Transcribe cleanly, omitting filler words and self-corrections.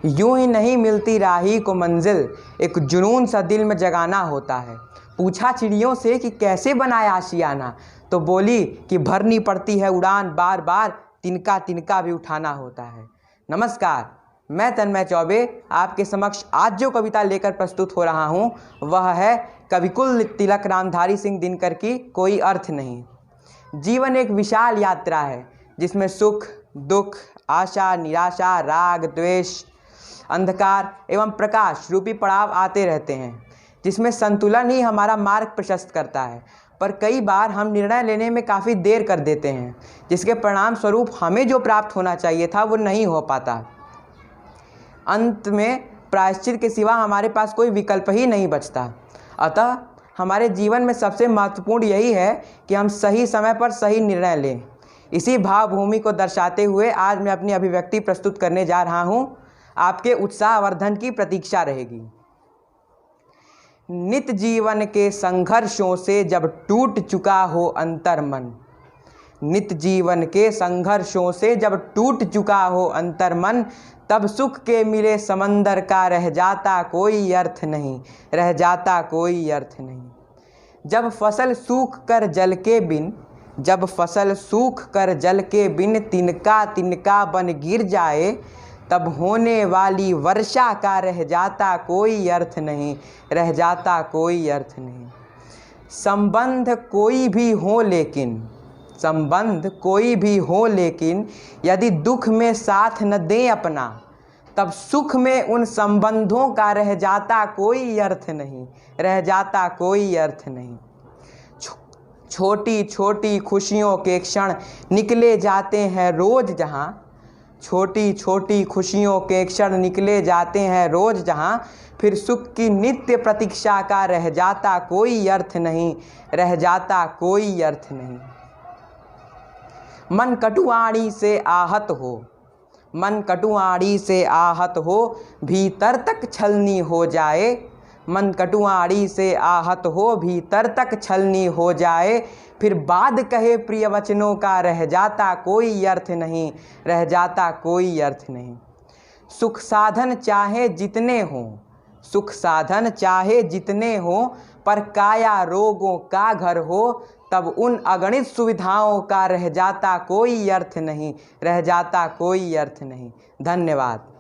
यूं ही नहीं मिलती राही को मंजिल, एक जुनून सा दिल में जगाना होता है। पूछा चिड़ियों से कि कैसे बनाया आशियाना, तो बोली कि भरनी पड़ती है उड़ान बार बार, तिनका तिनका भी उठाना होता है। नमस्कार, मैं तन्मय चौबे आपके समक्ष आज जो कविता लेकर प्रस्तुत हो रहा हूँ वह है कविकुल तिलक रामधारी सिंह दिनकर की कोई अर्थ नहीं। जीवन एक विशाल यात्रा है जिसमें सुख दुख, आशा निराशा, राग द्वेष, अंधकार एवं प्रकाश रूपी पड़ाव आते रहते हैं, जिसमें संतुलन ही हमारा मार्ग प्रशस्त करता है। पर कई बार हम निर्णय लेने में काफ़ी देर कर देते हैं, जिसके परिणाम स्वरूप हमें जो प्राप्त होना चाहिए था वो नहीं हो पाता। अंत में प्रायश्चित के सिवा हमारे पास कोई विकल्प ही नहीं बचता। अतः हमारे जीवन में सबसे महत्वपूर्ण यही है कि हम सही समय पर सही निर्णय लें। इसी भावभूमि को दर्शाते हुए आज मैं अपनी अभिव्यक्ति प्रस्तुत करने जा रहा हूँ। आपके उत्साहवर्धन की प्रतीक्षा रहेगी। नित जीवन के संघर्षों से जब टूट चुका हो अंतर्मन, नित जीवन के संघर्षों से जब टूट चुका हो अंतर्मन, तब सुख के मिले समंदर का रह जाता कोई अर्थ नहीं, रह जाता कोई अर्थ नहीं। जब फसल सूख कर जल के बिन, जब फसल सूख कर जल के बिन तिनका तिनका बन गिर जाए, तब होने वाली वर्षा का रह जाता कोई अर्थ नहीं, रह जाता कोई अर्थ नहीं। संबंध कोई भी हो लेकिन, संबंध कोई भी हो लेकिन यदि दुख में साथ न दें अपना, तब सुख में उन संबंधों का रह जाता कोई अर्थ नहीं, रह जाता कोई अर्थ नहीं। छोटी छोटी खुशियों के क्षण निकले जाते हैं रोज जहाँ, छोटी छोटी खुशियों के क्षण निकले जाते हैं रोज जहाँ, फिर सुख की नित्य प्रतीक्षा का रह जाता कोई अर्थ नहीं, रह जाता कोई अर्थ नहीं। मन कटुआणी से आहत हो, मन कटुआणी से आहत हो, भीतर तक छलनी हो जाए, मन कटुआणी से आहत हो, भीतर तक छलनी हो जाए, फिर बाद कहे प्रिय वचनों का रह जाता कोई अर्थ नहीं, रह जाता कोई अर्थ नहीं। सुख साधन चाहे जितने हों, सुख साधन चाहे जितने हों, पर काया रोगों का घर हो, तब उन अगणित सुविधाओं का रह जाता कोई अर्थ नहीं, रह जाता कोई अर्थ नहीं। धन्यवाद।